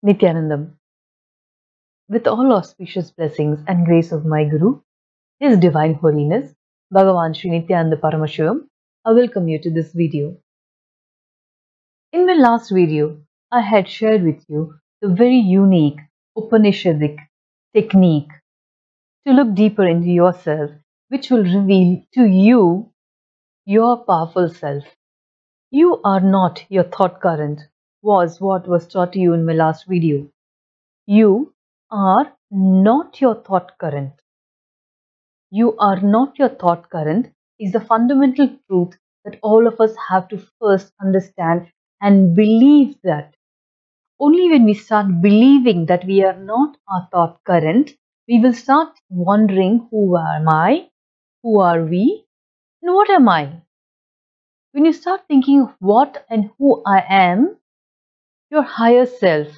Nityanandam. With all auspicious blessings and grace of my Guru, His Divine Holiness, Bhagavan Sri Nityananda Paramashivam, I welcome you to this video. In my last video, I had shared with you the very unique Upanishadic technique to look deeper into yourself, which will reveal to you your powerful self. You are not your thought current, was what was taught to you in my last video. You are not your thought current. You are not your thought current is the fundamental truth that all of us have to first understand and believe that. Only when we start believing that we are not our thought current, we will start wondering, who am I? Who are we? And what am I? When you start thinking of what and who I am, your higher self,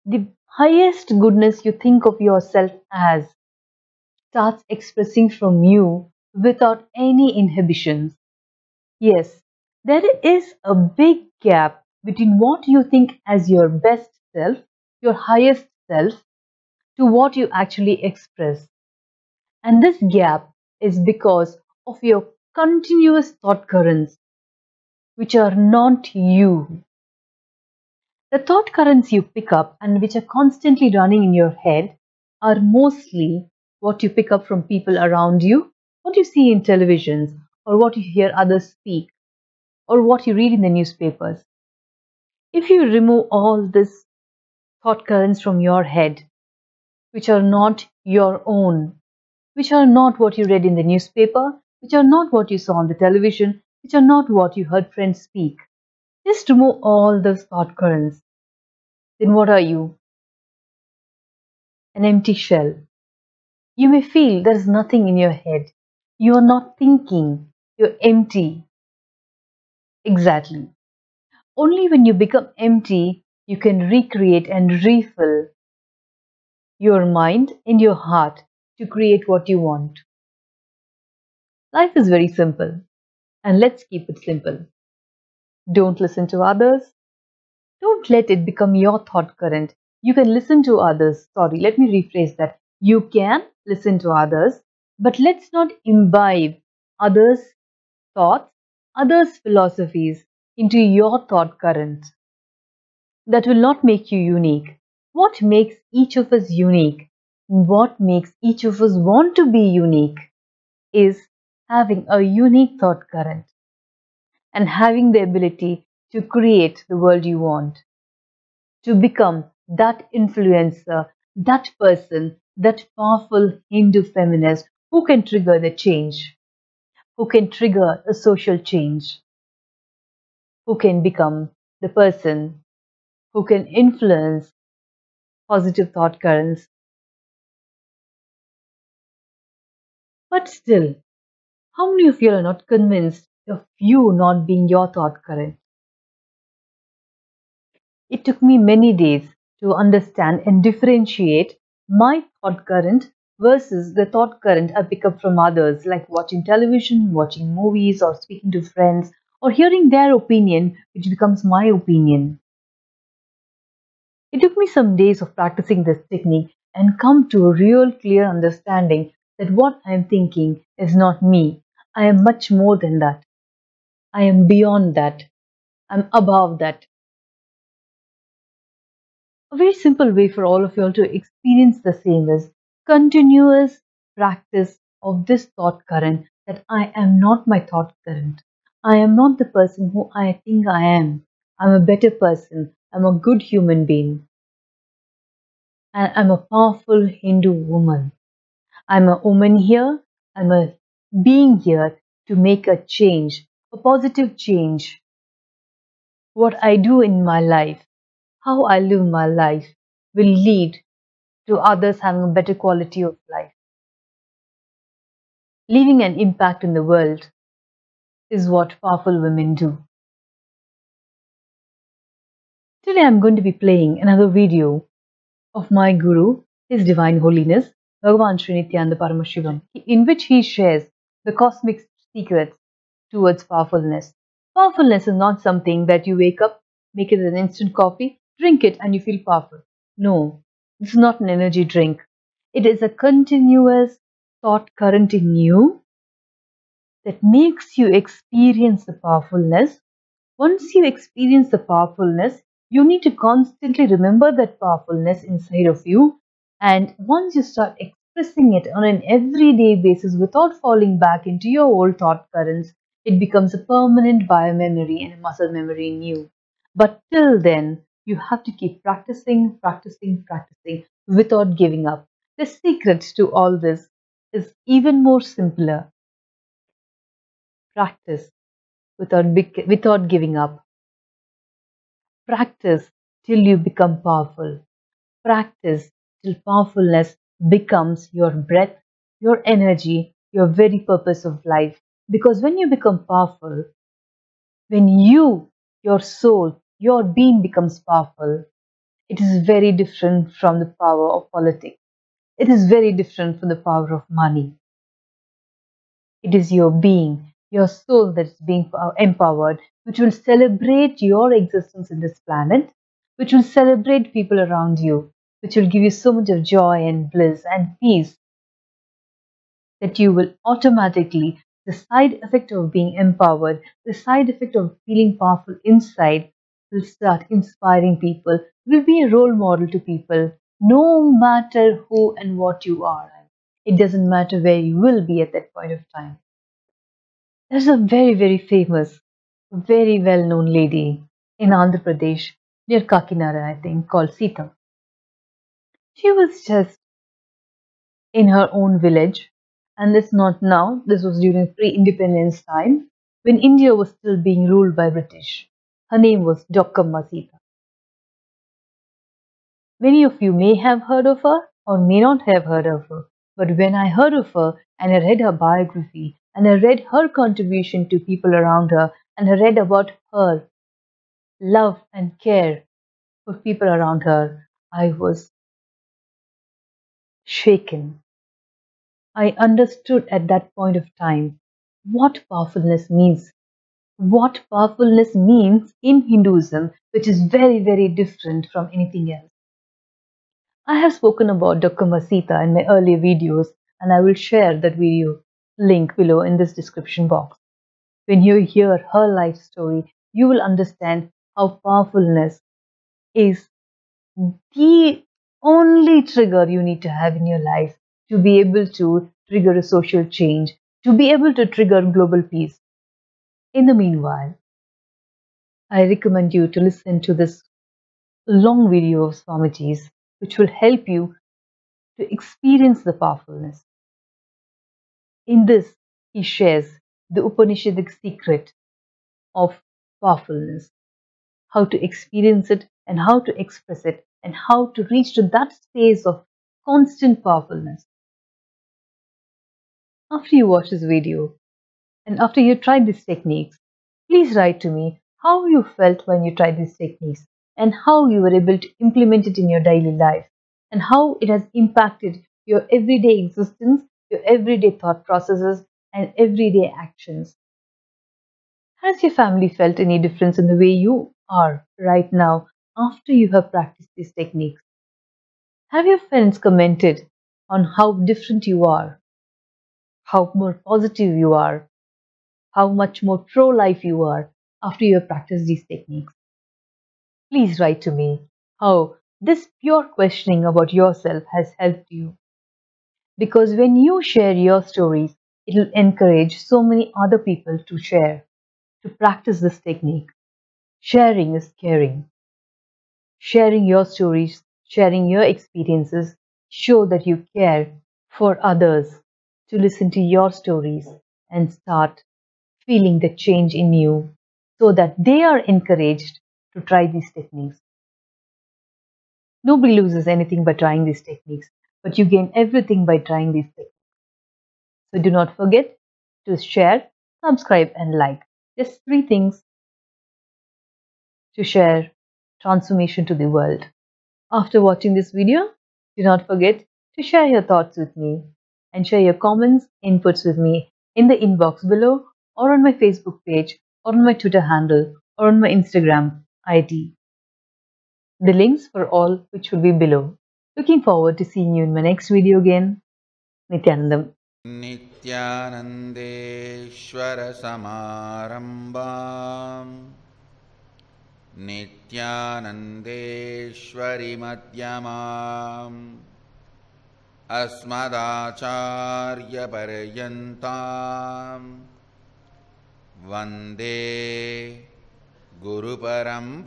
the highest goodness you think of yourself as, starts expressing from you without any inhibitions. Yes, there is a big gap between what you think as your best self, your highest self, to what you actually express. And this gap is because of your continuous thought currents, which are not you. The thought currents you pick up and which are constantly running in your head are mostly what you pick up from people around you, what you see in televisions, or what you hear others speak, or what you read in the newspapers. If you remove all these thought currents from your head, which are not your own, which are not what you read in the newspaper, which are not what you saw on the television, which are not what you heard friends speak, just remove all those thought currents. Then what are you? An empty shell. You may feel there is nothing in your head. You are not thinking. You're empty. Exactly. Only when you become empty, you can recreate and refill your mind and your heart to create what you want. Life is very simple, and let's keep it simple. Don't listen to others. Don't let it become your thought current. You can listen to others. Sorry, let me rephrase that. You can listen to others, but let's not imbibe others' thoughts, others' philosophies into your thought current. That will not make you unique. What makes each of us unique, what makes each of us want to be unique, is having a unique thought current and having the ability to create the world you want, to become that influencer, that person, that powerful Hindu feminist who can trigger the change, who can trigger a social change, who can become the person who can influence positive thought currents. But still, how many of you are not convinced of you not being your thought current? It took me many days to understand and differentiate my thought current versus the thought current I pick up from others, like watching television, watching movies, or speaking to friends, or hearing their opinion, which becomes my opinion. It took me some days of practicing this technique and come to a real clear understanding that what I am thinking is not me. I am much more than that. I am beyond that. I'm above that. A very simple way for all of you all to experience the same is continuous practice of this thought current that I am not my thought current. I am not the person who I think I am. I'm a better person. I'm a good human being. And I'm a powerful Hindu woman. I'm a woman here. I'm a being here to make a change, a positive change. What I do in my life, how I live my life, will lead to others having a better quality of life. Leaving an impact in the world is what powerful women do. Today I'm going to be playing another video of my Guru, His Divine Holiness, Bhagavan Sri Nityananda Paramashivam, in which he shares the cosmic secrets towards powerfulness. Powerfulness is not something that you wake up, make it an instant coffee, drink it and you feel powerful. No, this is not an energy drink. It is a continuous thought current in you that makes you experience the powerfulness. Once you experience the powerfulness, you need to constantly remember that powerfulness inside of you. And once you start expressing it on an everyday basis without falling back into your old thought currents, it becomes a permanent biomemory and a muscle memory in you. But till then, you have to keep practicing, practicing, practicing without giving up. The secret to all this is even more simpler. Practice without giving up. Practice till you become powerful. Practice till powerfulness becomes your breath, your energy, your very purpose of life. Because when you become powerful, when your soul, your being becomes powerful, it is very different from the power of politics. It is very different from the power of money. It is your being, your soul that is being empowered, which will celebrate your existence in this planet, which will celebrate people around you, which will give you so much of joy and bliss and peace that you will automatically, the side effect of being empowered, the side effect of feeling powerful inside, will start inspiring people, will be a role model to people, no matter who and what you are. It doesn't matter where you will be at that point of time. There's a very, very famous, very well known lady in Andhra Pradesh, near Kakinada, I think, called Sita. She was just in her own village, and this not now, this was during pre independence time when India was still being ruled by British. Her name was Dokkamma Sita. Many of you may have heard of her or may not have heard of her, but when I heard of her and I read her biography and I read her contribution to people around her and I read about her love and care for people around her, I was shaken. I understood at that point of time what powerfulness means. What powerfulness means in Hinduism, which is very, very different from anything else. I have spoken about Dokkamma Sita in my earlier videos, and I will share that video link below in this description box. When you hear her life story, you will understand how powerfulness is the only trigger you need to have in your life to be able to trigger a social change, to be able to trigger global peace. In the meanwhile, I recommend you to listen to this long video of Swamiji's, which will help you to experience the powerfulness. In this, he shares the Upanishadic secret of powerfulness, how to experience it and how to express it and how to reach to that space of constant powerfulness. After you watch this video and after you tried these techniques, please write to me how you felt when you tried these techniques and how you were able to implement it in your daily life and how it has impacted your everyday existence, your everyday thought processes, and everyday actions. Has your family felt any difference in the way you are right now after you have practiced these techniques? Have your friends commented on how different you are, how more positive you are, how much more pro life you are after you have practiced these techniques? Please write to me how this pure questioning about yourself has helped you. Because when you share your stories, it will encourage so many other people to share, to practice this technique. Sharing is caring. Sharing your stories, sharing your experiences show that you care for others to listen to your stories and start feeling the change in you so that they are encouraged to try these techniques. Nobody loses anything by trying these techniques, but you gain everything by trying these techniques. So do not forget to share, subscribe, and like. Just 3 things to share transformation to the world. After watching this video, do not forget to share your thoughts with me and share your comments, inputs with me in the inbox below or on my Facebook page or on my Twitter handle or on my Instagram ID. The links for all which will be below. Looking forward to seeing you in my next video again. Nityanandam. नित्यानन्देश्वर समारम्भाम् नित्यानन्देश्वरि मध्यमाम् अस्मदाचार्यपर्यन्ताम् वन्दे गुरुपरम्पराम्.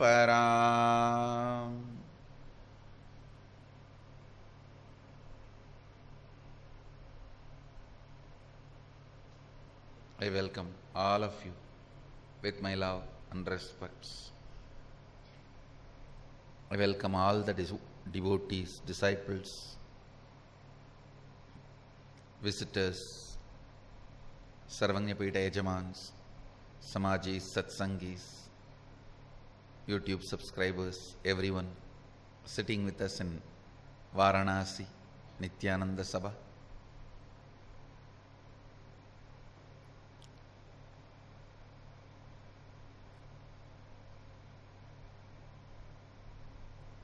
I welcome all of you with my love and respects. I welcome all the devotees, disciples, visitors, Sarvanyapita Yajamans, Samajis, Satsangis, YouTube subscribers, everyone sitting with us in Varanasi, Nityananda Sabha.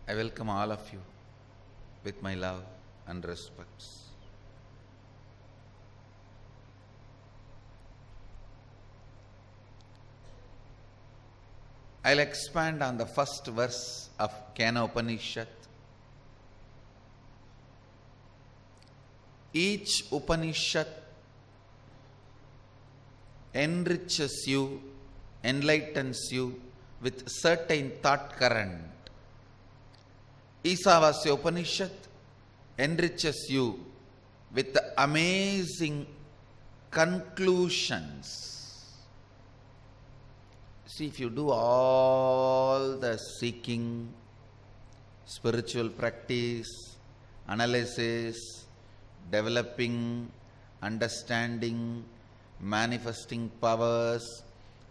I welcome all of you with my love and respects. I'll expand on the first verse of Kena Upanishad. Each Upanishad enriches you, enlightens you with certain thought current. Isavasya Upanishad enriches you with amazing conclusions. See, if you do all the seeking, spiritual practice, analysis, developing, understanding, manifesting powers,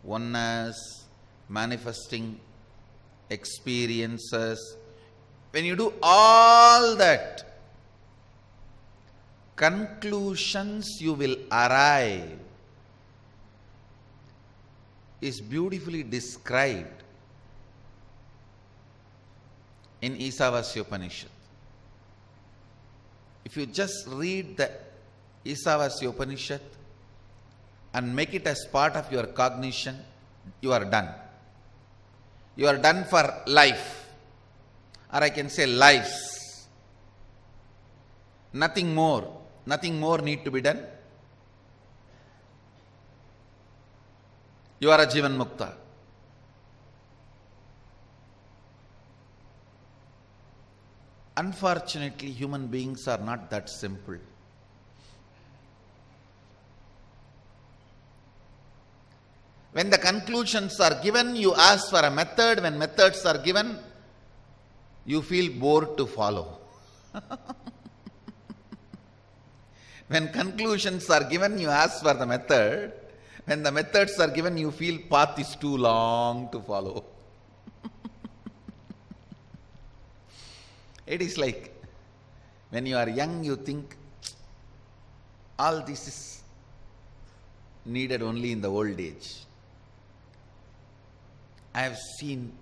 oneness, manifesting experiences, when you do all that, conclusions you will arrive is beautifully described in Isavasya Upanishad. If you just read the Isavasya Upanishad and make it as part of your cognition, you are done. You are done for life. Or I can say lives. Nothing more need to be done. You are a Jivan Mukta. Unfortunately, human beings are not that simple. When the conclusions are given, you ask for a method. When methods are given, you feel bored to follow. When conclusions are given, you ask for the method. When the methods are given, you feel path is too long to follow. It is like when you are young, you think all this is needed only in the old age. I have seen,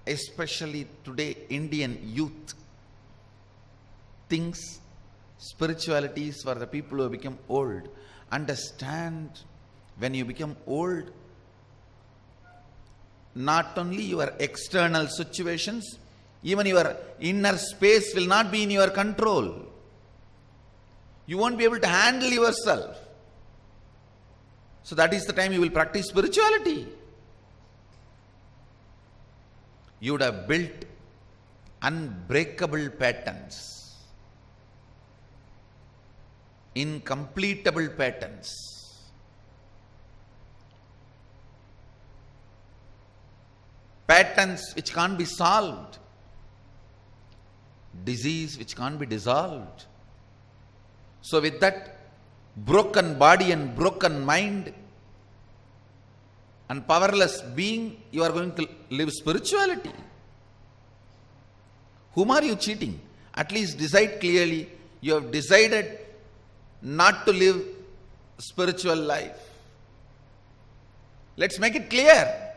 especially today, Indian youth thinks spirituality is for the people who have become old. Understand, when you become old, not only your external situations, even your inner space will not be in your control. You won't be able to handle yourself. So that is the time you will practice spirituality. You would have built unbreakable patterns, incompletable patterns. Patterns which can't be solved, disease which can't be dissolved. So with that broken body and broken mind and powerless being, you are going to live spirituality. Whom are you cheating? At least decide clearly. You have decided not to live spiritual life. Let's make it clear.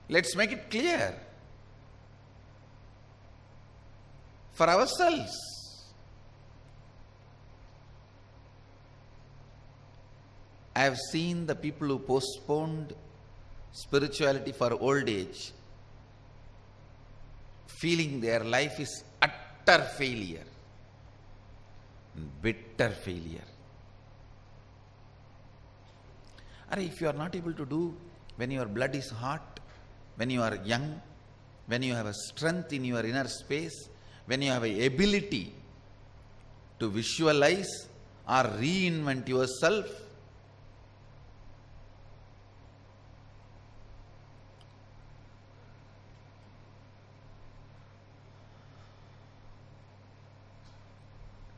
Let's make it clear for ourselves. I have seen the people who postponed spirituality for old age, feeling their life is utter failure, bitter failure. Or if you are not able to do when your blood is hot, when you are young, when you have a strength in your inner space, when you have an ability to visualize or reinvent yourself,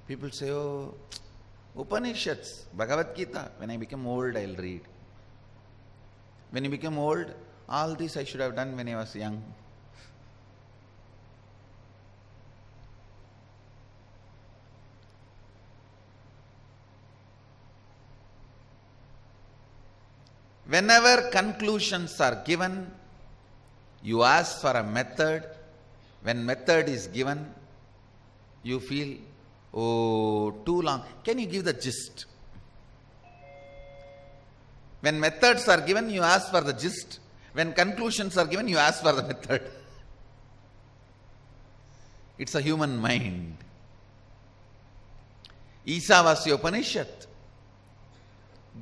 people say, oh, Upanishads, Bhagavad Gita, when I become old, I'll read. When you become old, all this I should have done when I was young. Whenever conclusions are given, you ask for a method. When method is given, you feel, oh, too long. Can you give the gist? When methods are given, you ask for the gist. When conclusions are given, you ask for the method. It's a human mind. Isavasya Upanishad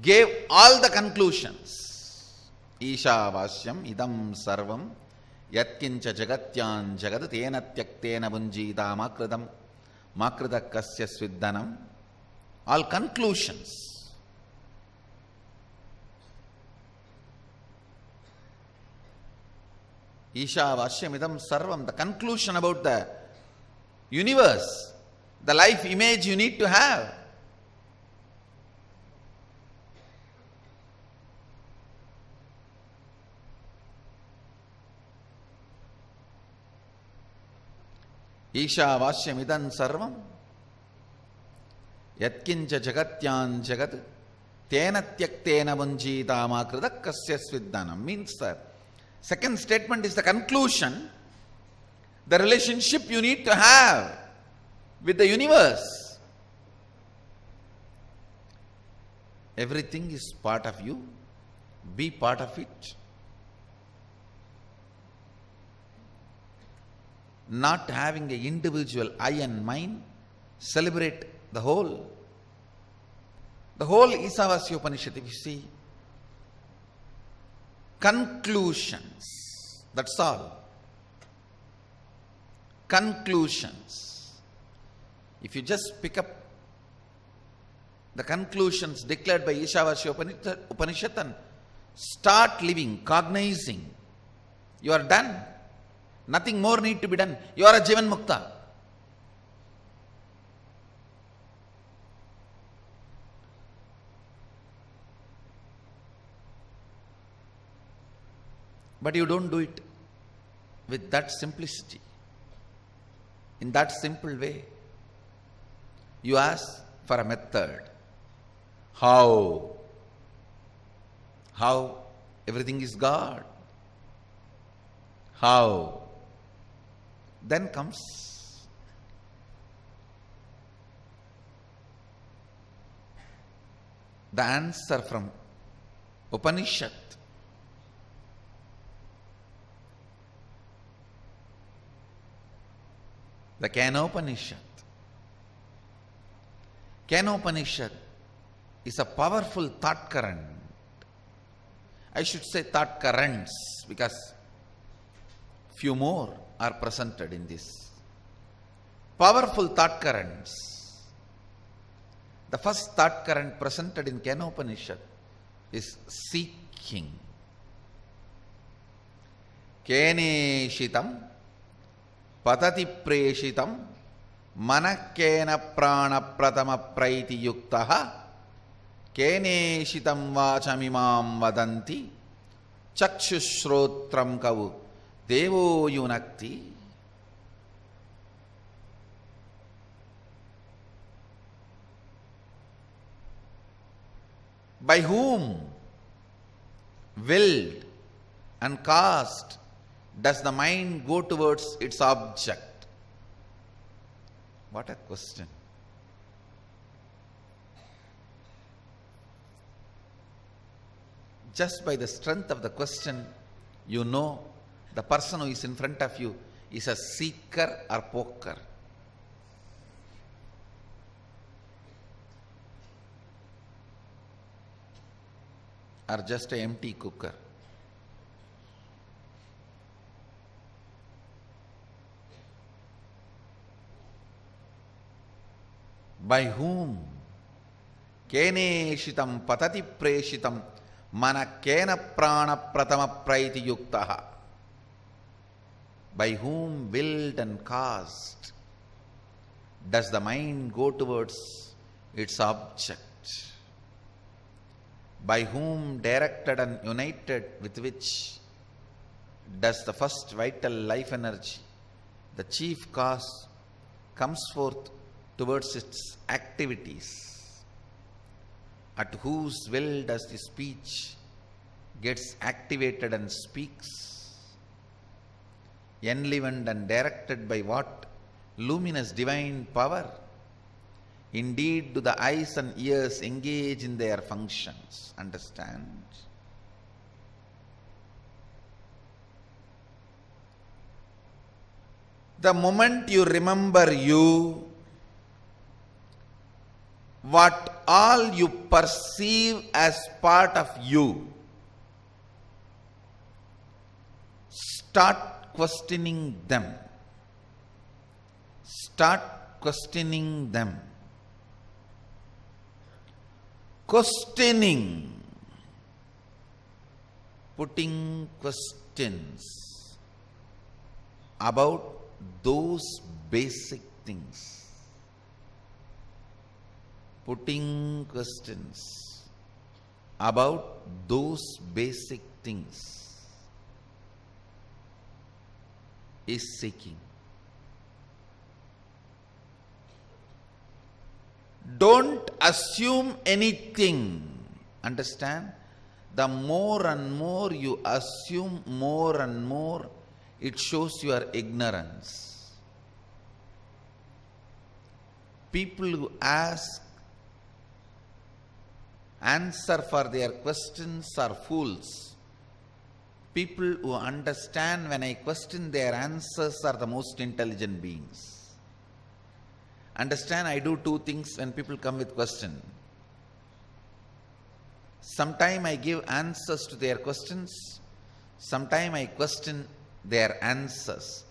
gave all the conclusions. Ishavasyam idam sarvam yatkincha jagatyan jagad tena tyaktena bunjita makridam kasya sviddanam. All conclusions. Ishavashyamidam sarvam, the conclusion about the universe, the life image you need to have. Ishavashyamidam sarvam yatkincha jagatyan jagat tena tyaktena bunjita makrida kasya sviddanam. Means that second statement is the conclusion, the relationship you need to have with the universe. Everything is part of you. Be part of it. Not having an individual I and mine, celebrate the whole. The whole Isavasya Upanishad, if you see, conclusions, that's all. Conclusions. If you just pick up the conclusions declared by Ishavasya Upanishad and start living, cognizing, you are done. Nothing more need to be done. You are a Jivan Mukta. But you don't do it with that simplicity, in that simple way. You ask for a method. How? How? Everything is God. How? Then comes the answer from Upanishad. The Kenopanishad. Kenopanishad is a powerful thought current. I should say thought currents, because few more are presented in this. Powerful thought currents. The first thought current presented in Kenopanishad is seeking. Keneshitam patati preshitam manakena prana pratama praiti yuktaha keneshitam vachamimam vadanti chakshushrotram kavu devo yunakti. By whom willed and caused does the mind go towards its object? What a question. Just by the strength of the question, you know the person who is in front of you is a seeker or poker. Or just an empty cooker. By whom? Keneshitam patati preshitam mana kena prana pratama praiti yuktaha. By whom willed and caused does the mind go towards its object? By whom directed and united with which does the first vital life energy, the chief cause, comes forth towards its activities? At whose will does the speech gets activated and speaks? Enlivened and directed by what luminous divine power? Indeed, do the eyes and ears engage in their functions? Understand? The moment you remember you, what all you perceive as part of you, start questioning them. Start questioning them. Questioning, putting questions about those basic things. Putting questions about those basic things is seeking. Don't assume anything. Understand? The more and more you assume, more and more it shows your ignorance. People who ask answer for their questions are fools. People who understand when I question their answers are the most intelligent beings. Understand, I do two things when people come with question. Sometime I give answers to their questions. Sometime I question their answers.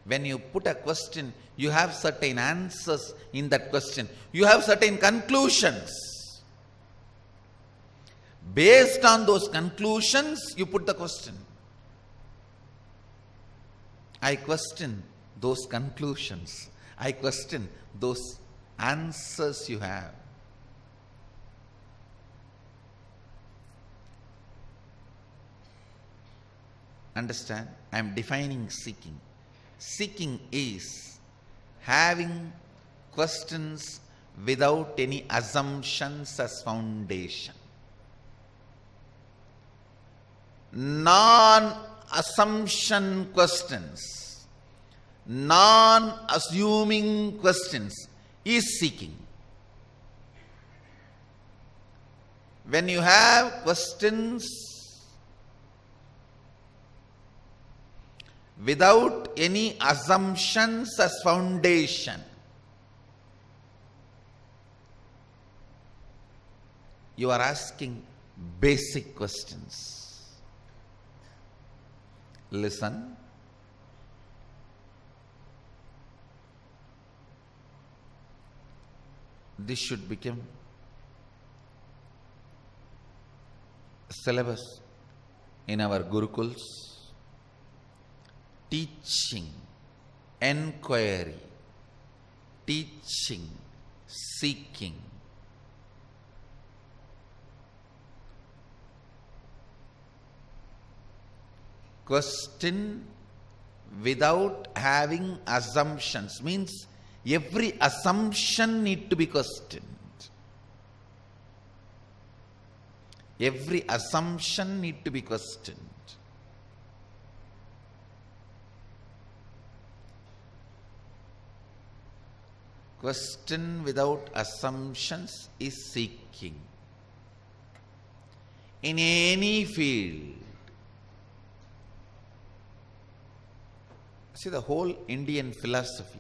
When you put a question, you have certain answers in that question. You have certain conclusions. Based on those conclusions, you put the question. I question those conclusions. I question those answers you have. Understand? I am defining seeking. Seeking is having questions without any assumptions as foundation. Non-assumption questions, non-assuming questions is seeking. When you have questions without any assumptions as foundation, you are asking basic questions. Listen. This should become a syllabus in our Gurukuls. Teaching, enquiry, teaching, seeking. Question without having assumptions means every assumption need to be questioned. Every assumption need to be questioned. Question without assumptions is seeking. In any field. See the whole Indian philosophy.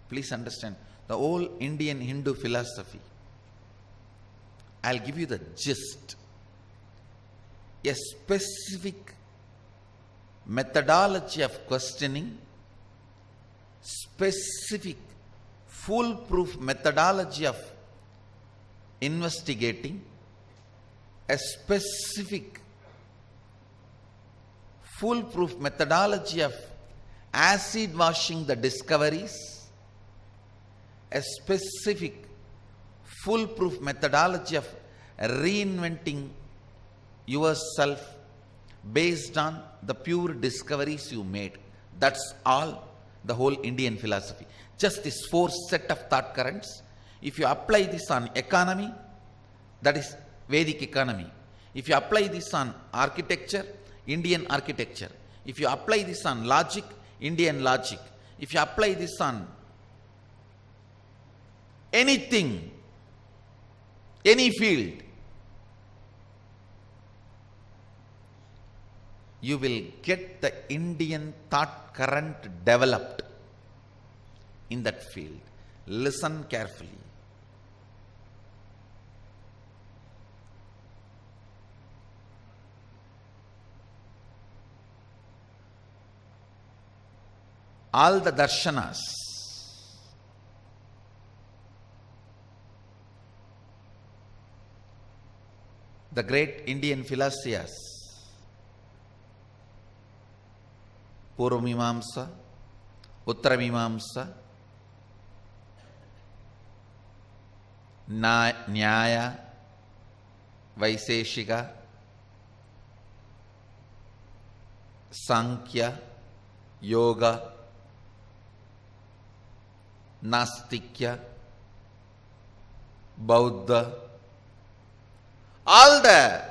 Please understand the whole Indian Hindu philosophy. I'll give you the gist. A specific methodology of questioning, specific foolproof methodology of investigating, a specific foolproof methodology of acid washing the discoveries, a specific foolproof methodology of reinventing yourself based on the pure discoveries you made. That's all the whole Indian philosophy. Just this 4 set of thought currents. If you apply this on economy, that is Vedic economy. If you apply this on architecture, Indian architecture. If you apply this on logic, Indian logic. If you apply this on anything, any field, you will get the Indian thought current developed in that field. Listen carefully. All the darshanas, the great Indian philosophers, Purvamimamsa, Uttaramimamsa, Nyaya, Vaiseshika, Sankhya, Yoga, Nastikya, Bauddha, all the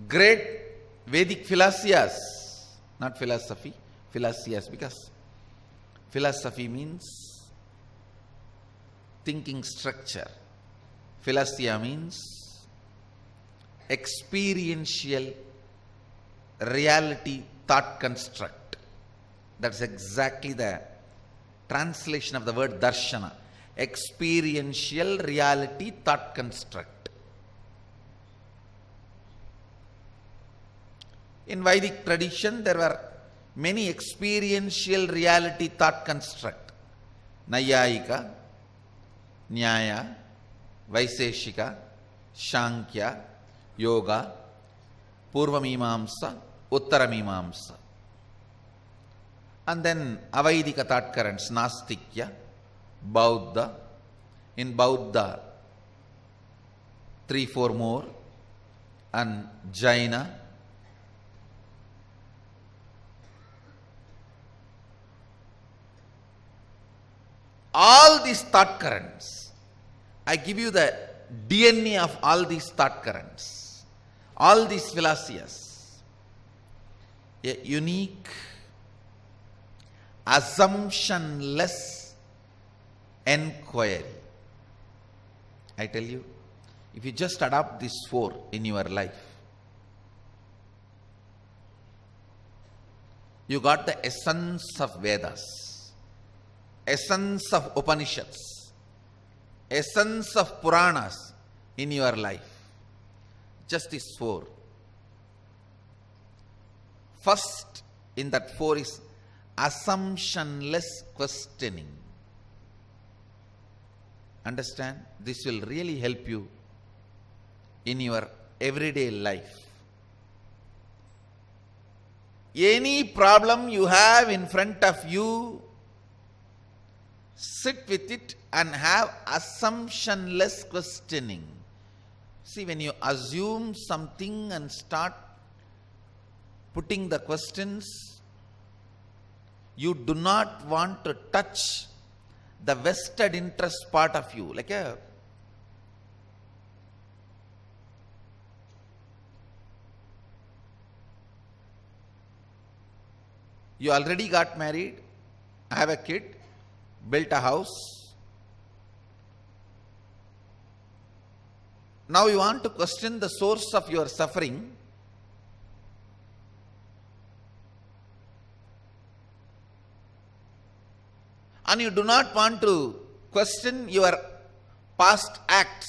great Vedic philosophers, not philosophy, philosophers, because philosophy means thinking structure. Philosophia means experiential reality thought construct. That's exactly the translation of the word darshana. Experiential reality thought construct. In Vedic tradition, there were many experiential reality thought construct. Nayayika, Nyaya, Vaiseshika, Sankhya, Yoga, Purvamimamsa, Uttaramimamsa. And then Avaidika thought currents, Nastikya, Bauddha. In Bauddha, 3-4 more, and Jaina. All these thought currents, I give you the DNA of all these thought currents, all these philosophies, a unique, assumptionless enquiry. I tell you, if you just adopt these 4 in your life, you got the essence of Vedas, essence of Upanishads, essence of Puranas in your life. Just these 4. First in that 4 is assumptionless questioning. Understand? This will really help you in your everyday life. Any problem you have in front of you, sit with it and have assumptionless questioning. See, when you assume something and start putting the questions, you do not want to touch the vested interest part of you. Like you already got married, I have a kid, built a house. Now you want to question the source of your suffering. And you do not want to question your past acts.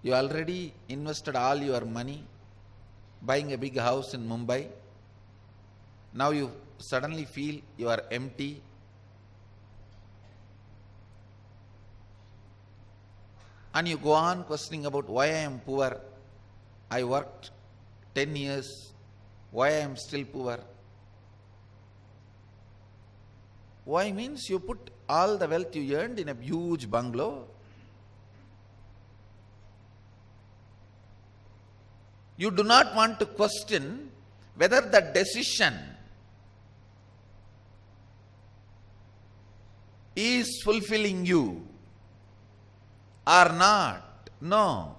You already invested all your money buying a big house in Mumbai. Now you suddenly feel you are empty. And you go on questioning about why I am poor. I worked 10 years. Why I am still poor? Why means you put all the wealth you earned in a huge bungalow. You do not want to question whether the decision is fulfilling you or not. No.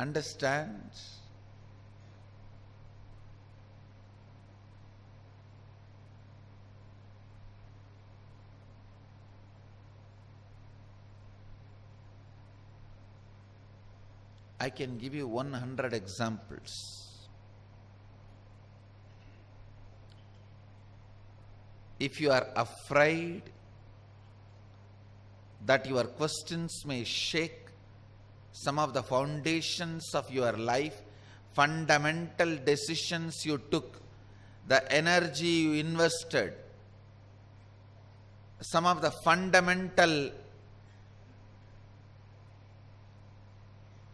Understand? I can give you 100 examples. If you are afraid that your questions may shake some of the foundations of your life, fundamental decisions you took, the energy you invested, some of the fundamental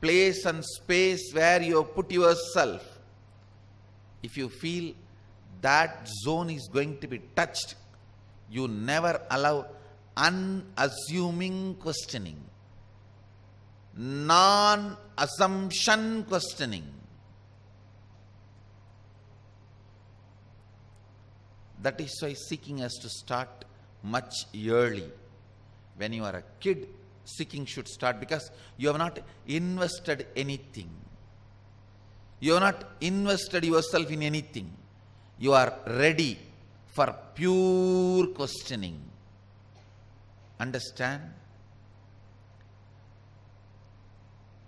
place and space where you have put yourself, if you feel that zone is going to be touched, you never allow unassuming questioning, non-assumption questioning. That is why seeking has to start much early. When you are a kid, seeking should start because you have not invested anything. You have not invested yourself in anything. You are ready for pure questioning. Understand?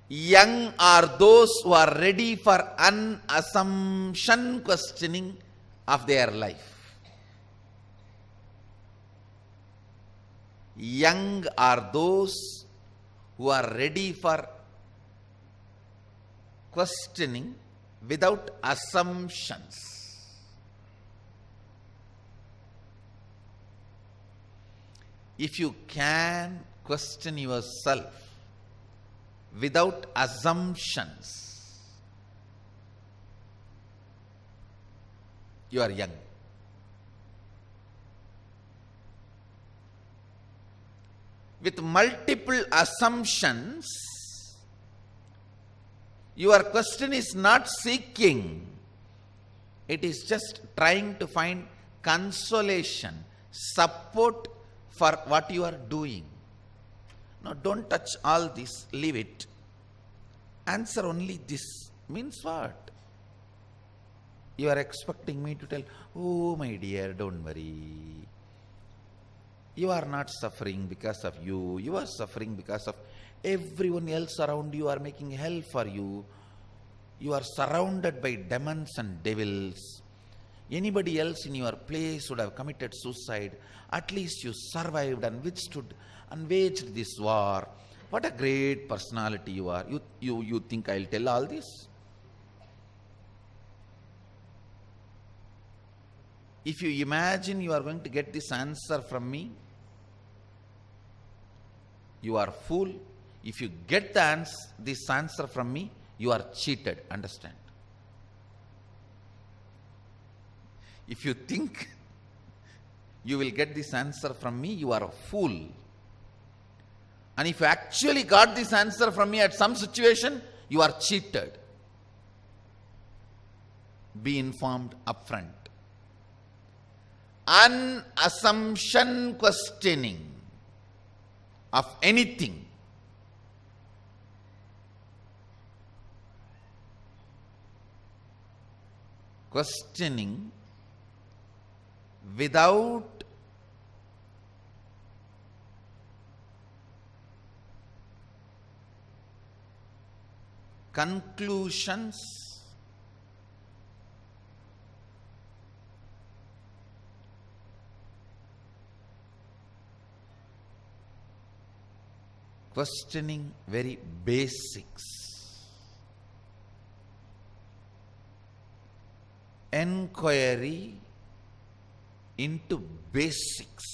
Young are those who are ready for unassumption questioning of their life. Young are those who are ready for questioning without assumptions. If you can question yourself without assumptions, you are young. With multiple assumptions, your question is not seeking. It is just trying to find consolation, support for what you are doing. Now don't touch all this, leave it. Answer only this. Means what? You are expecting me to tell, oh my dear, don't worry. You are not suffering because of you. You are suffering because of everyone else around you are making hell for you. You are surrounded by demons and devils. Anybody else in your place would have committed suicide. At least you survived and withstood and waged this war. What a great personality you are. You think I'll tell all this? If you imagine you are going to get this answer from me, you are fool. If you get this answer from me, you are cheated. Understand? If you think you will get this answer from me, you are a fool. And if you actually got this answer from me at some situation, you are cheated. Be informed upfront. Unassumption questioning of anything questioning without conclusions questioning very basics, enquiry into basics,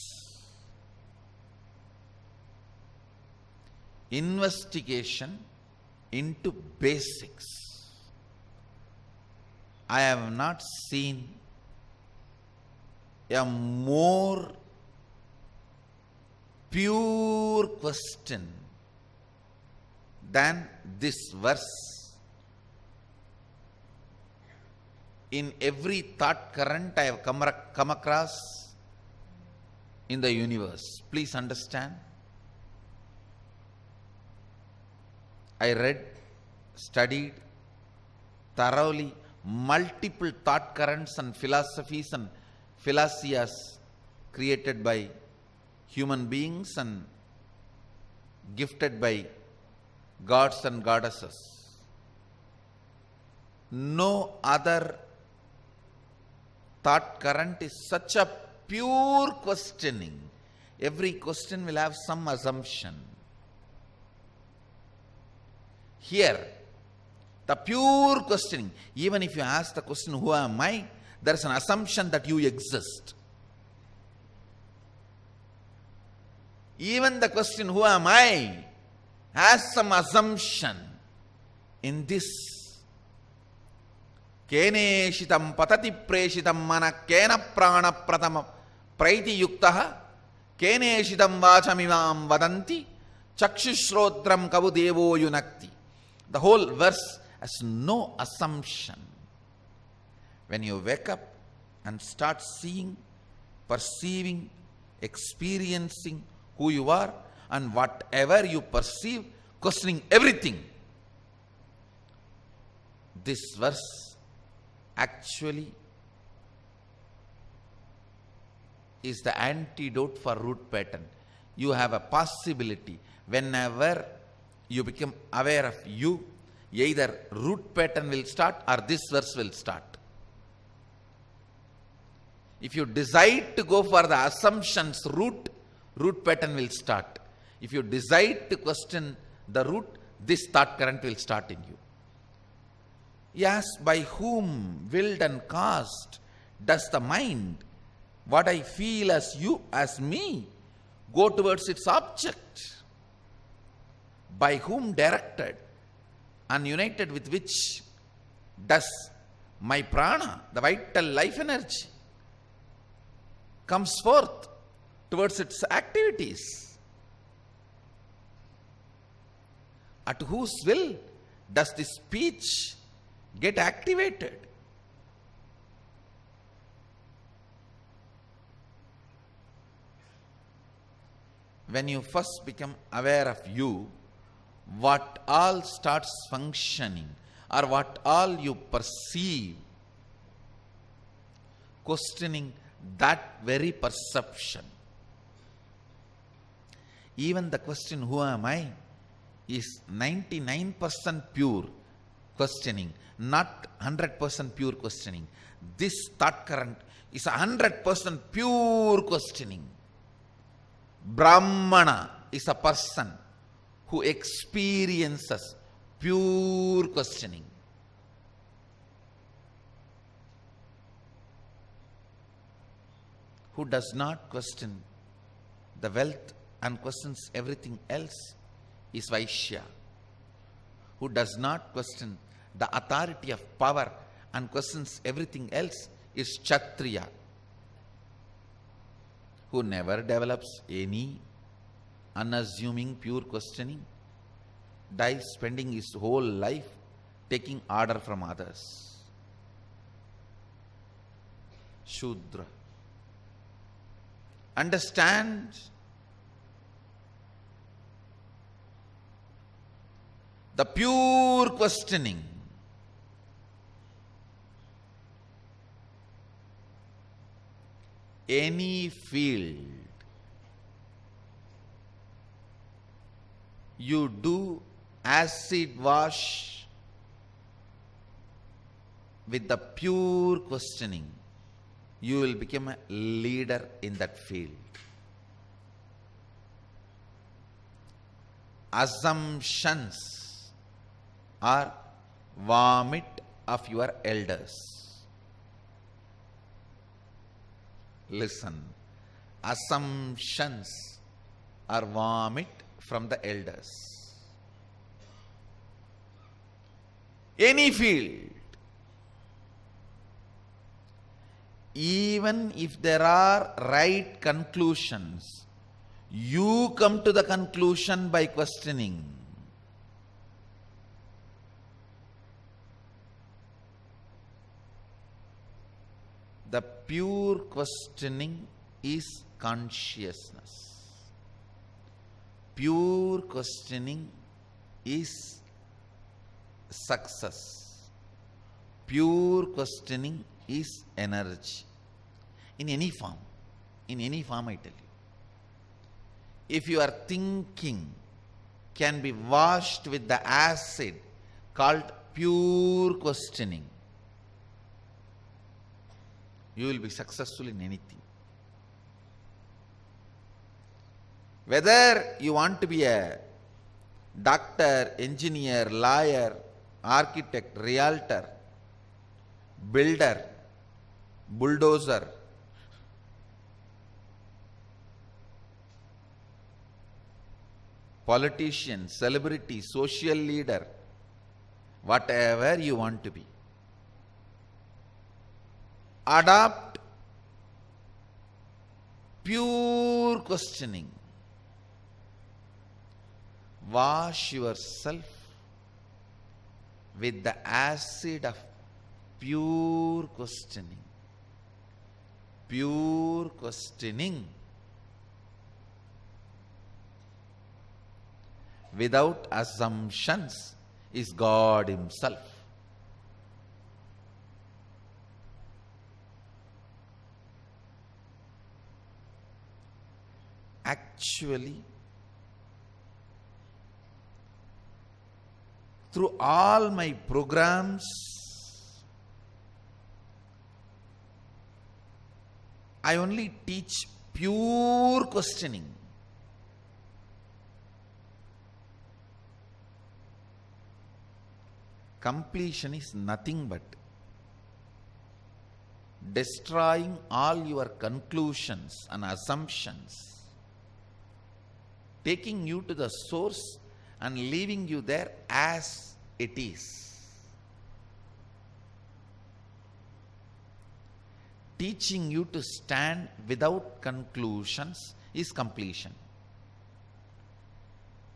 investigation into basics. I have not seen a more pure question than this verse. In every thought current I have come across in the universe. Please understand. I read, studied thoroughly multiple thought currents and philosophies and philosophers created by human beings and gifted by gods and goddesses. No other thought current is such a pure questioning. Every question will have some assumption. Here, the pure questioning, even if you ask the question, who am I? There is an assumption that you exist. Even the question, who am I, has some assumption. In this, keneshitam patati preshitam mana kena prana pratama praiti yuktaha keneshitam vachamivam vadanti chakshushrotram kavu devo yunakti. The whole verse has no assumption. When you wake up and start seeing, perceiving, experiencing who you are and whatever you perceive, questioning everything, this verse actually is the antidote for root pattern. You have a possibility whenever you become aware of you, either root pattern will start or this verse will start. If you decide to go for the assumptions root pattern will start. If you decide to question the root, this thought current will start in you. Yes, by whom willed and caused does the mind, what I feel as you, as me, go towards its object? By whom directed and united with which does my prana, the vital life energy, comes forth towards its activities? At whose will does this speech get activated? When you first become aware of you, what all starts functioning or what all you perceive, questioning that very perception. Even the question, who am I, is 99% pure questioning, not 100% pure questioning. This thought current is 100% pure questioning. Brahmana is a person who experiences pure questioning. Who does not question the wealth and questions everything else is Vaishya. Who does not question the authority of power and questions everything else is Kshatriya. Who never develops any unassuming pure questioning, dies spending his whole life taking order from others. Shudra. Understand the pure questioning. any field, you do acid wash with the pure questioning, you will become a leader in that field. Assumptions are vomit of your elders. Listen, assumptions are vomit from the elders. Any field, even if there are right conclusions, you come to the conclusion by questioning. The pure questioning is consciousness. Pure questioning is success. Pure questioning is energy. In any form I tell you. If your thinking can be washed with the acid called pure questioning, you will be successful in anything. Whether you want to be a doctor, engineer, lawyer, architect, realtor, builder, bulldozer, politician, celebrity, social leader, whatever you want to be, adopt pure questioning. Wash yourself with the acid of pure questioning. Pure questioning without assumptions is God Himself. Actually, through all my programs, I only teach pure questioning. Completion is nothing but destroying all your conclusions and assumptions, taking you to the source and leaving you there as it is. Teaching you to stand without conclusions is completion.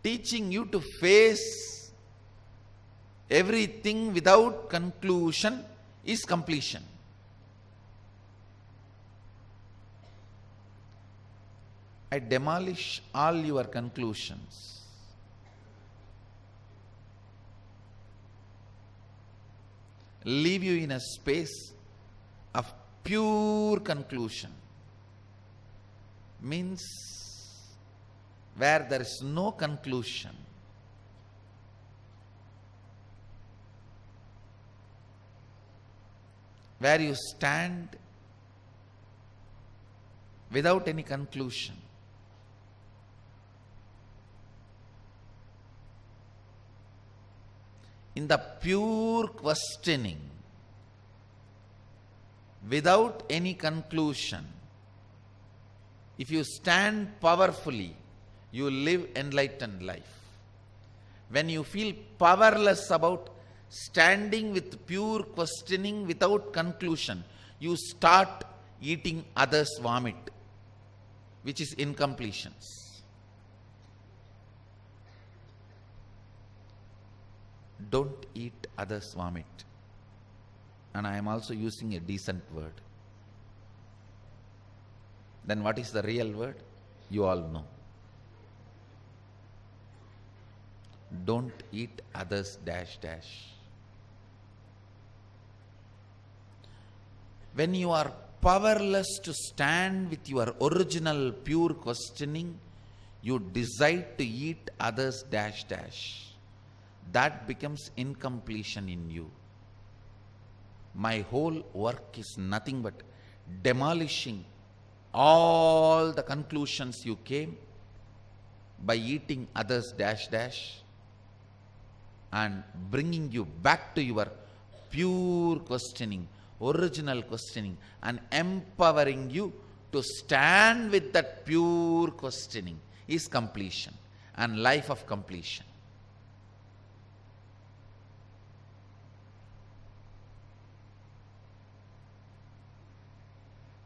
Teaching you to face everything without conclusion is completion. I demolish all your conclusions. Leave you in a space of pure conclusion. Means where there is no conclusion. Where you stand without any conclusion. In the pure questioning, without any conclusion, if you stand powerfully, you live enlightened life. When you feel powerless about standing with pure questioning without conclusion, you start eating others' vomit, which is incompletions. Don't eat others' vomit. And I am also using a decent word. Then what is the real word? You all know. Don't eat others' dash dash. When you are powerless to stand with your original pure questioning, you decide to eat others dash dash. That becomes incompletion in you. My whole work is nothing but demolishing all the conclusions you came by eating others dash dash and bringing you back to your pure questioning, original questioning, and empowering you to stand with that pure questioning is completion and life of completion.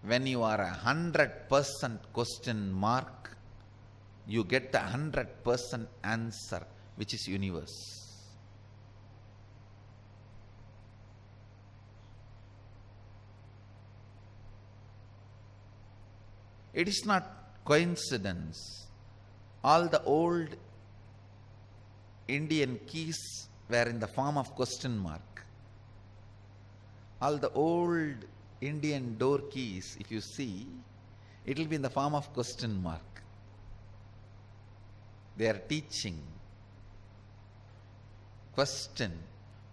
When you are 100% question mark, you get the 100% answer, which is universe. It is not coincidence. All the old Indian keys were in the form of question mark. All the old Indian door keys, if you see, it will be in the form of question mark. They are teaching. Question,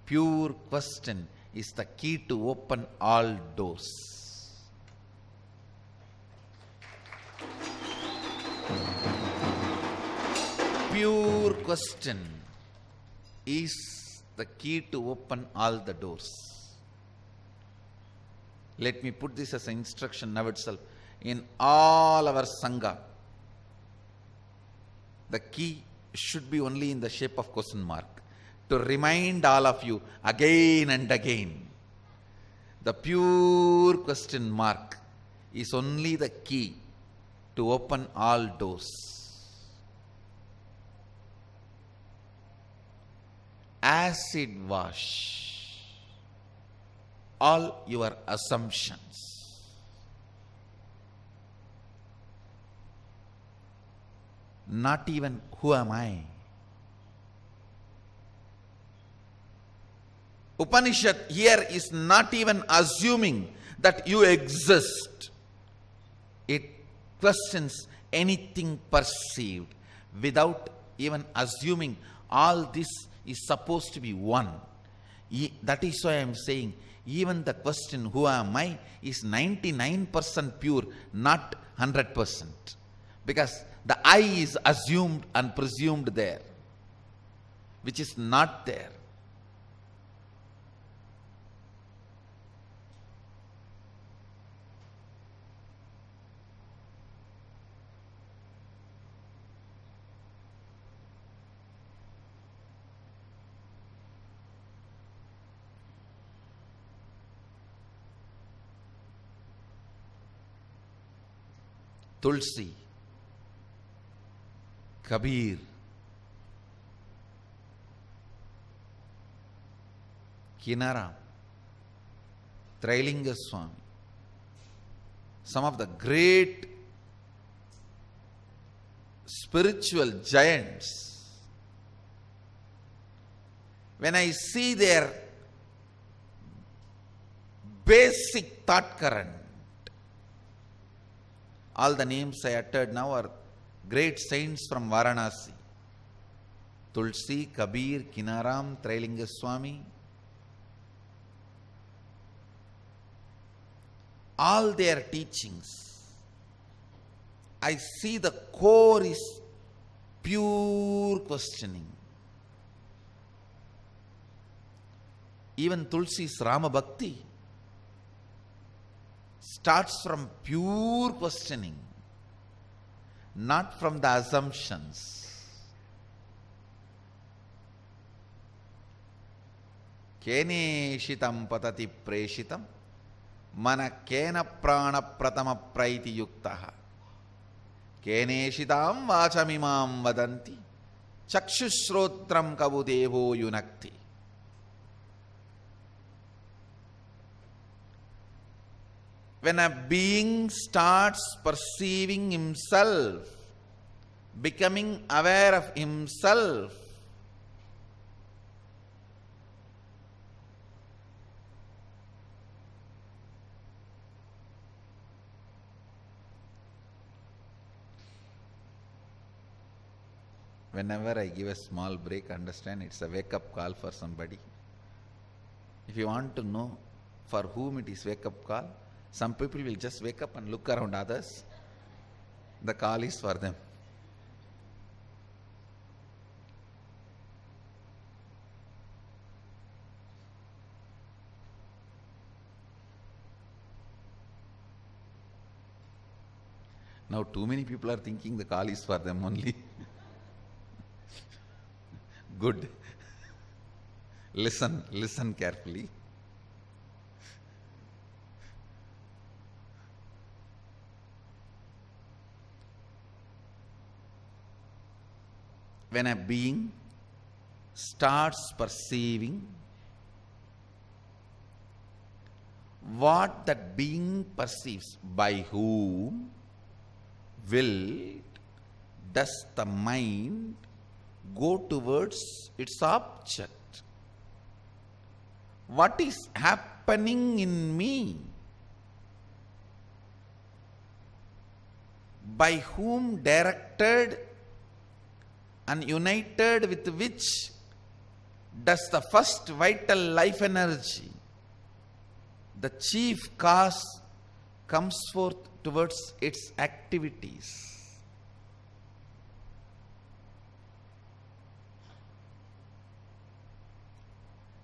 pure question is the key to open all doors. Pure question is the key to open all the doors. Let me put this as an instruction now itself. In all our Sangha, the key should be only in the shape of question mark. To remind all of you again and again, the pure question mark is only the key to open all doors. Acid wash all your assumptions. Not even who am I? Upanishad here is not even assuming that you exist. It questions anything perceived without even assuming all this is supposed to be one. That is why I am saying even the question who am I is 99% pure, not 100%. Because the I is assumed and presumed there, which is not there. Tulsi, Kabir, Kinaram, Trailinga Swami, some of the great spiritual giants, when I see their basic thought current, all the names I uttered now are great saints from Varanasi. Tulsi, Kabir, Kinaram, Trailinga Swami. All their teachings, I see the core is pure questioning. Even Tulsi's Rama Bhakti starts from pure questioning, not from the assumptions. Kene shitam patati preshitam mana kena prana pratama praiti yuktaha kene shitam vachamimam vadanti chakshushrotram kabudevo yunakti. When a being starts perceiving himself, becoming aware of himself, Whenever I give a small break, understand it's a wake-up call for somebody. If you want to know for whom it is wake-up call, some people will just wake up and look around others. The call is for them. Now too many people are thinking the call is for them only. Good. Listen carefully. When a being starts perceiving, what that being perceives, by whom does the mind go towards its object? What is happening in me? By whom directed and united with which does the first vital life energy, the chief cause, comes forth towards its activities?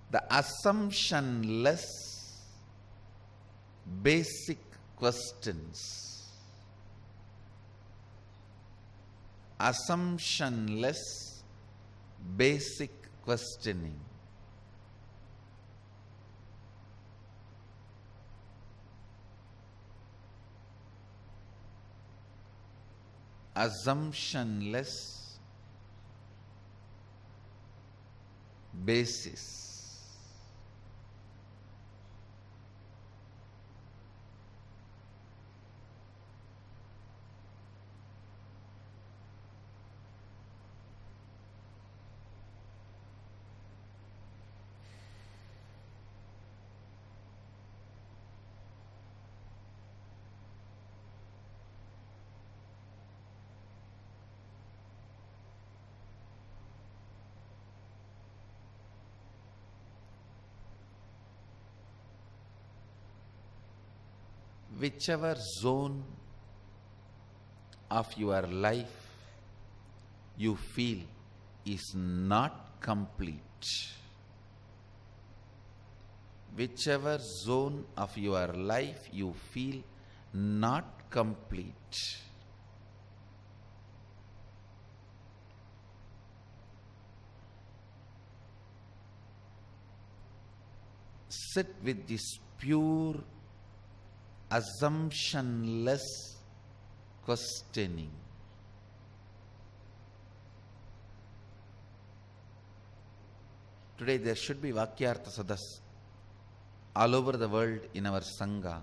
The assumptionless basic questions. Assumptionless basic questioning. Assumptionless basis. Whichever zone of your life you feel is not complete, whichever zone of your life you feel not complete, sit with this pure assumptionless questioning. Today there should be Vakyartha Sadas all over the world in our Sangha.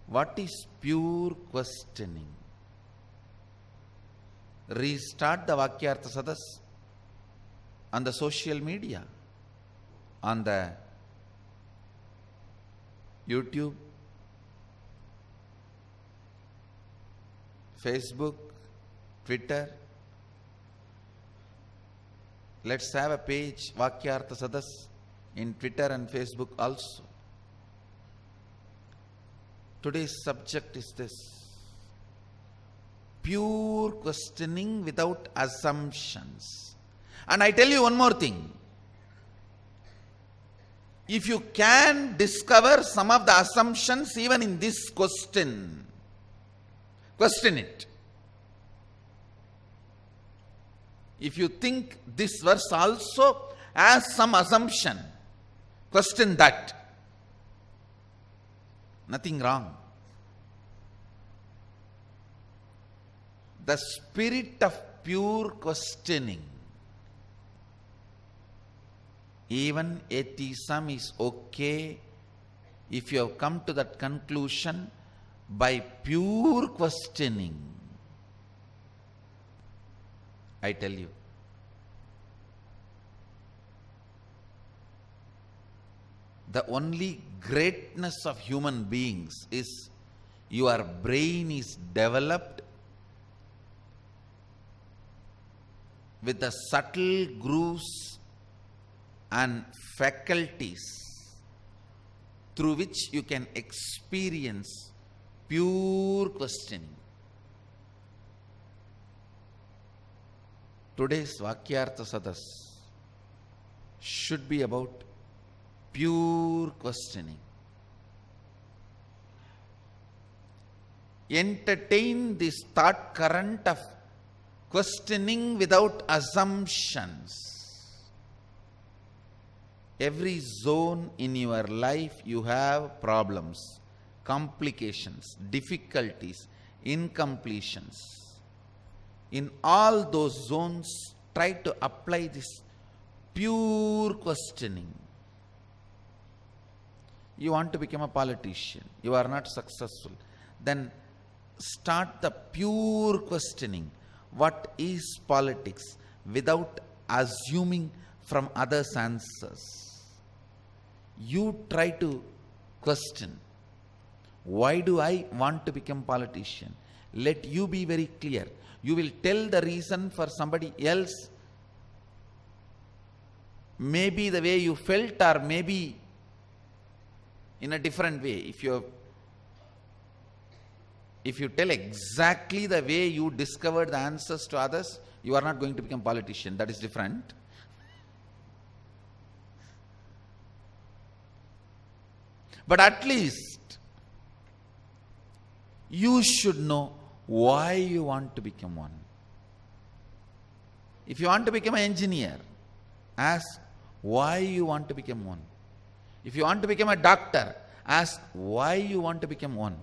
What is pure questioning? Restart the Vakyartha Sadas on the social media, on the YouTube, Facebook, Twitter. Let's have a page, Vakyartha Sadas, in Twitter and Facebook also. Today's subject is this: pure questioning without assumptions. And I tell you one more thing. If you can discover some of the assumptions even in this question it. If you think this verse also has some assumption, question that. Nothing wrong. The spirit of pure questioning. Even atheism is okay if you have come to that conclusion by pure questioning. I tell you, the only greatness of human beings is your brain is developed with the subtle grooves and faculties through which you can experience pure questioning. Today's Vakyartha Sadas should be about pure questioning. Entertain this thought current of questioning without assumptions. Every zone in your life you have problems, complications, difficulties, incompletions. In all those zones, try to apply this pure questioning. You want to become a politician, you are not successful, then start the pure questioning. What is politics? Without assuming from others' answers. You try to question. Why do I want to become politician? Let you be very clear. You will tell the reason for somebody else. Maybe the way you felt, or maybe in a different way. If you tell exactly the way you discovered the answers to others, you are not going to become politician. That is different. But at least you should know why you want to become one. If you want to become an engineer, ask why you want to become one. If you want to become a doctor, ask why you want to become one.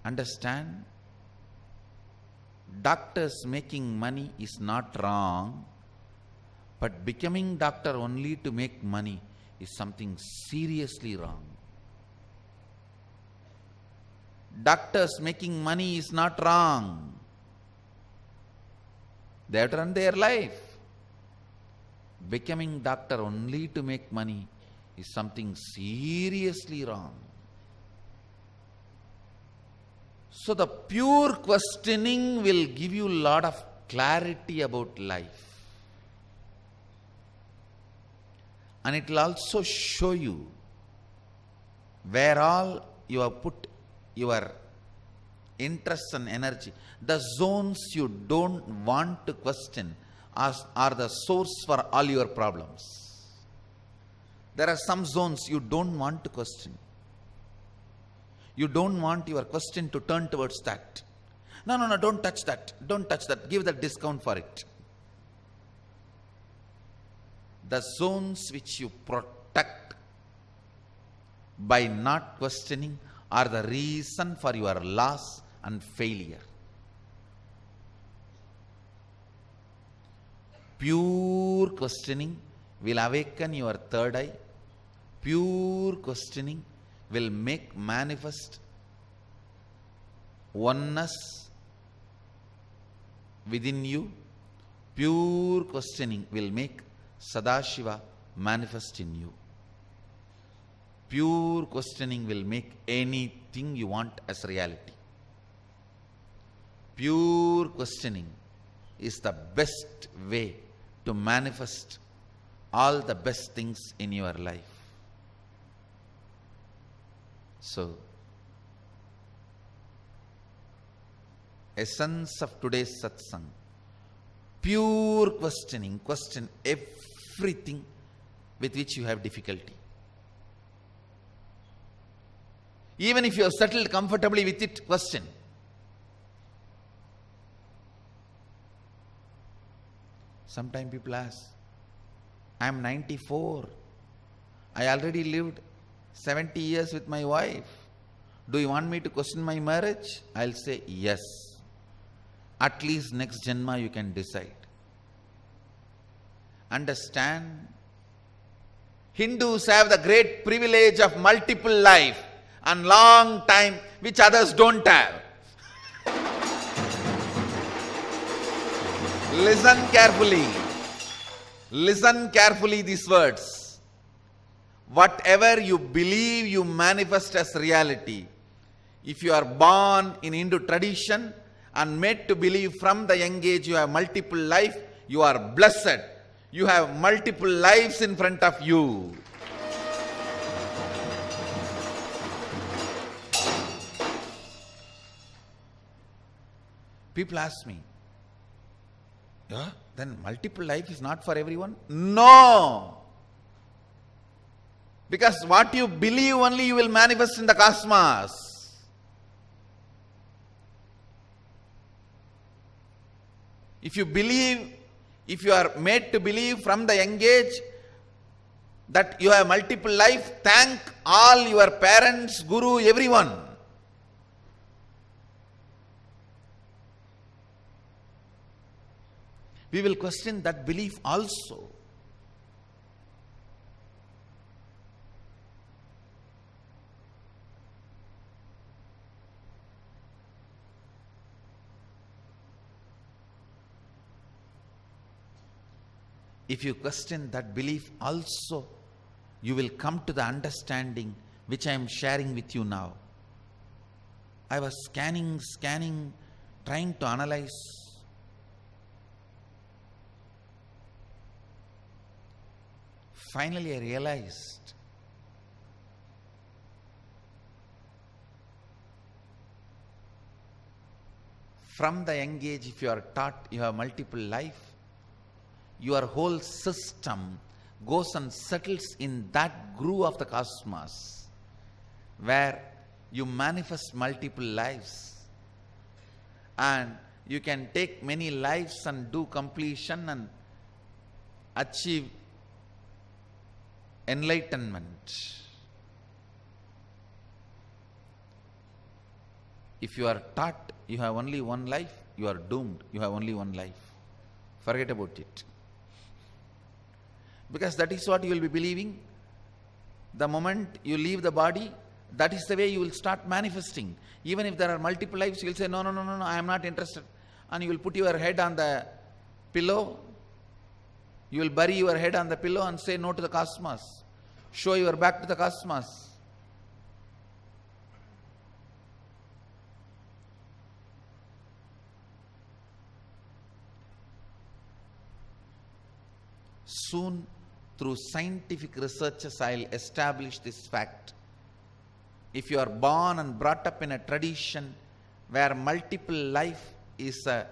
Understand? Doctors making money is not wrong, but becoming doctor only to make money is something seriously wrong. Doctors making money is not wrong. They have to run their life. Becoming doctor only to make money is something seriously wrong. So the pure questioning will give you a lot of clarity about life. And it will also show you where all you have put your interest and energy. The zones you don't want to question are the source for all your problems. There are some zones you don't want to question. You don't want your question to turn towards that. No, don't touch that. Don't touch that. Give the discount for it. The zones which you protect by not questioning are the reason for your loss and failure. Pure questioning will awaken your third eye. Pure questioning will make manifest oneness within you. Pure questioning will make Sadashiva manifest in you. Pure questioning will make anything you want as reality. Pure questioning is the best way to manifest all the best things in your life. So, essence of today's satsang, pure questioning. Question everything with which you have difficulty. Even if you have settled comfortably with it, question. Sometimes people ask, I am 94. I already lived 70 years with my wife. Do you want me to question my marriage? I'll say yes. At least next Janma you can decide. Understand? Hindus have the great privilege of multiple life and long time which others don't have. Listen carefully. Listen carefully these words. Whatever you believe you manifest as reality. If you are born in Hindu tradition and made to believe from the young age you have multiple life, you are blessed. You have multiple lives in front of you. People ask me, yeah, then multiple life is not for everyone? No! Because what you believe only you will manifest in the cosmos. If you believe, if you are made to believe from the young age that you have multiple life, thank all your parents, guru, everyone. We will question that belief also. If you question that belief also, you will come to the understanding which I am sharing with you now. I was scanning, trying to analyze. Finally, I realized from the young age, if you are taught you have multiple life, your whole system goes and settles in that groove of the cosmos where you manifest multiple lives, and you can take many lives and do completion and achieve enlightenment. If you are taught you have only one life, you are doomed. You have only one life. Forget about it. Because that is what you will be believing. The moment you leave the body, that is the way you will start manifesting. Even if there are multiple lives, you will say, no, I am not interested. And you will put your head on the pillow. You will bury your head on the pillow and say no to the cosmos. Show your back to the cosmos. Soon, through scientific researches, I will establish this fact. If you are born and brought up in a tradition where multiple life is a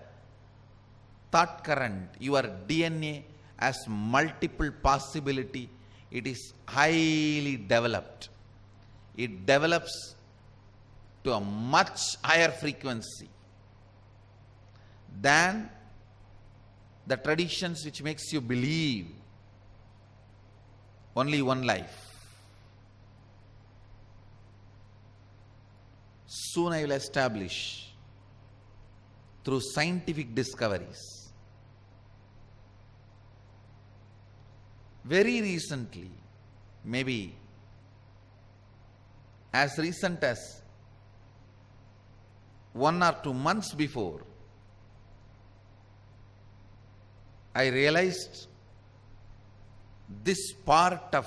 thought current, your DNA has multiple possibility, it is highly developed. It develops to a much higher frequency than the traditions which makes you believe only one life. Soon I will establish through scientific discoveries. Very recently, maybe as recent as 1 or 2 months before, I realized this part of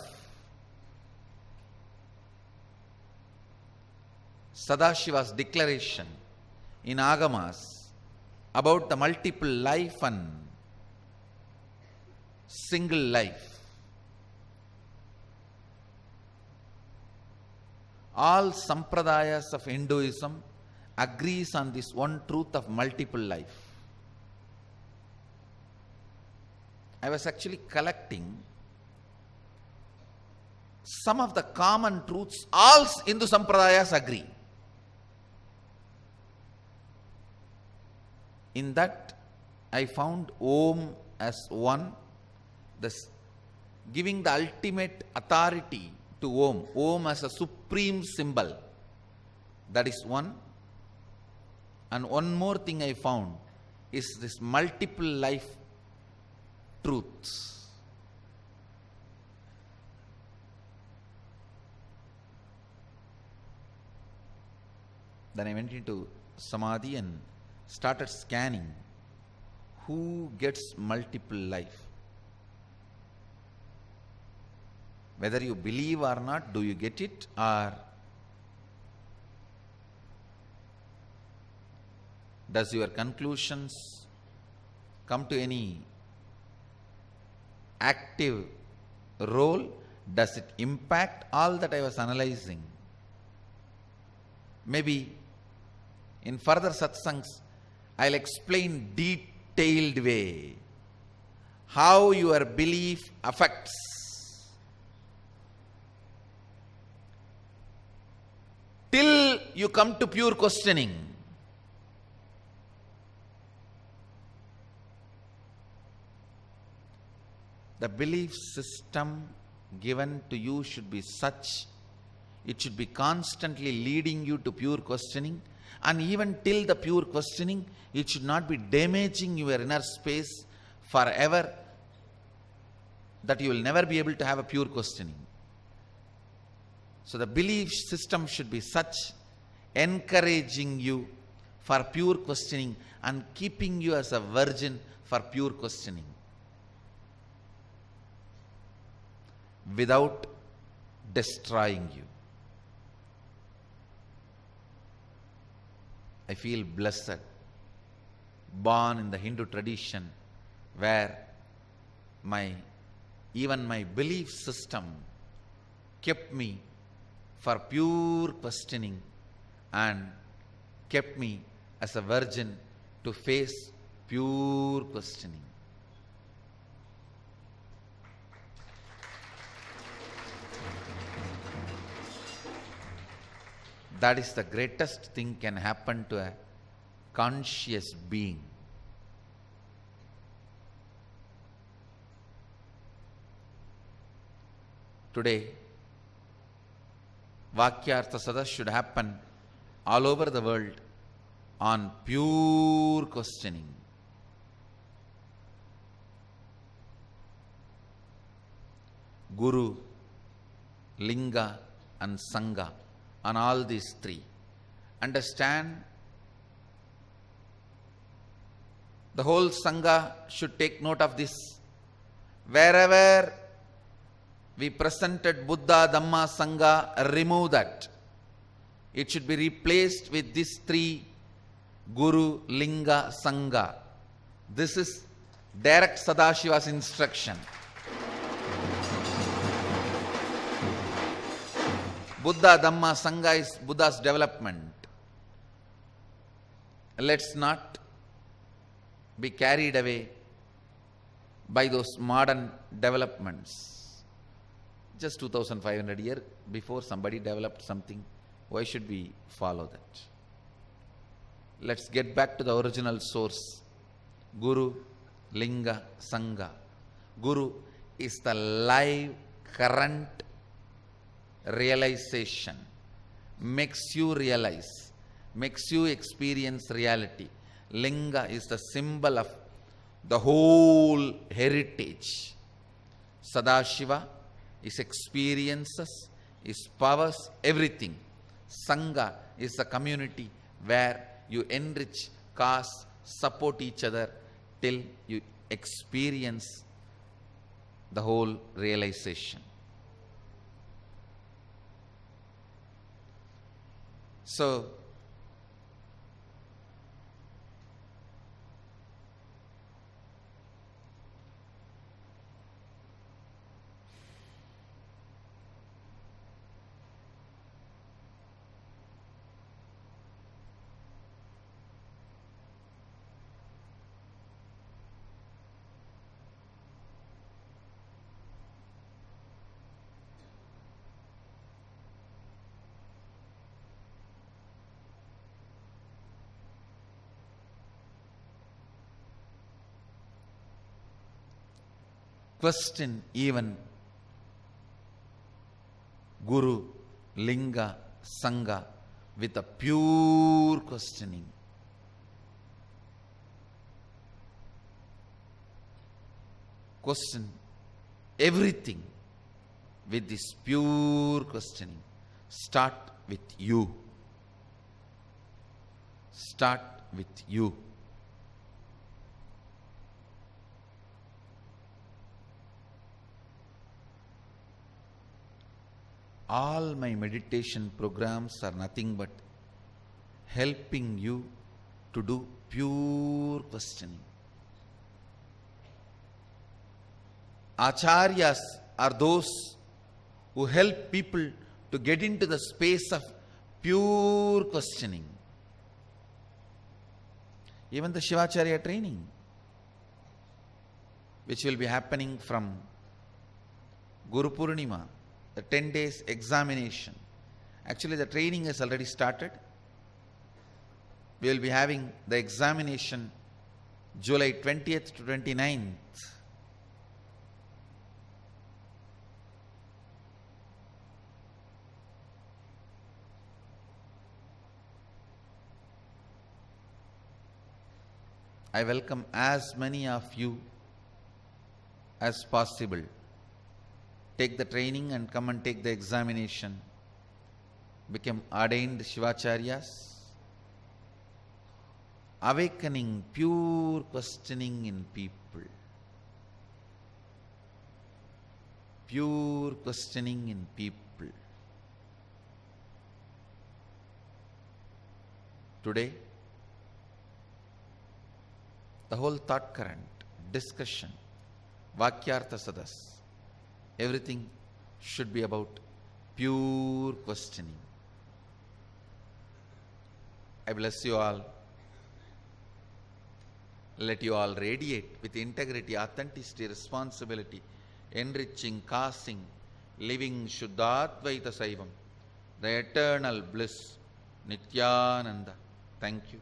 Sadashiva's declaration in Agamas about the multiple life and single life. All sampradayas of Hinduism agrees on this one truth of multiple life. I was actually collecting some of the common truths all Hindu sampradayas agree. In that, I found Om as one, giving the ultimate authority to Om. Om as a supreme symbol. That is one. And one more thing I found is this multiple life truths. Then I went into Samadhi and started scanning who gets multiple life. Whether you believe or not, do you get it? Or Does your conclusions come to any active role? Does it impact all that I was analyzing? Maybe in further satsangs, I'll explain detailed way how your belief affects till you come to pure questioning. The belief system given to you should be such, it should be constantly leading you to pure questioning, and even till the pure questioning, it should not be damaging your inner space forever, that you will never be able to have a pure questioning. So the belief system should be such, encouraging you for pure questioning and keeping you as a virgin for pure questioning, without destroying you. I feel blessed, born in the Hindu tradition where even my belief system kept me for pure questioning and kept me as a virgin to face pure questioning. That is the greatest thing can happen to a conscious being. Today, Vakyartha Sadas should happen all over the world on pure questioning. Guru, Linga and Sangha, on all these three. Understand, the whole Sangha should take note of this. Wherever we presented Buddha, Dhamma, Sangha, remove that. It should be replaced with these three: Guru, Linga, Sangha. This is direct Sadashiva's instruction. Buddha, Dhamma, Sangha is Buddha's development. Let's not be carried away by those modern developments. Just 2500 years before somebody developed something, why should we follow that? Let's get back to the original source. Guru, Linga, Sangha. Guru is the live, current realization, makes you realize, makes you experience reality. Linga is the symbol of the whole heritage. Sadashiva is experiences, is powers, everything. Sangha is the community where you enrich, cause, support each other till you experience the whole realization. So, question even Guru, Linga, Sangha with a pure questioning. Question everything with this pure questioning. Start with you. Start with you. All my meditation programs are nothing but helping you to do pure questioning. Acharyas are those who help people to get into the space of pure questioning. Even the Shivacharya training, which will be happening from Guru Purnima, the 10 days examination. Actually, the training has already started. We will be having the examination July 20th to 29th. I welcome as many of you as possible. Take the training and come and take the examination. Become ordained Shivacharyas. Awakening pure questioning in people. Pure questioning in people. Today, the whole thought current, discussion, Vakyartha Sadas, everything should be about pure questioning. I bless you all. Let you all radiate with integrity, authenticity, responsibility, enriching, causing, living Shuddhadvaita Saivam, the eternal bliss, Nityananda. Thank you.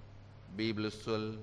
Be blissful.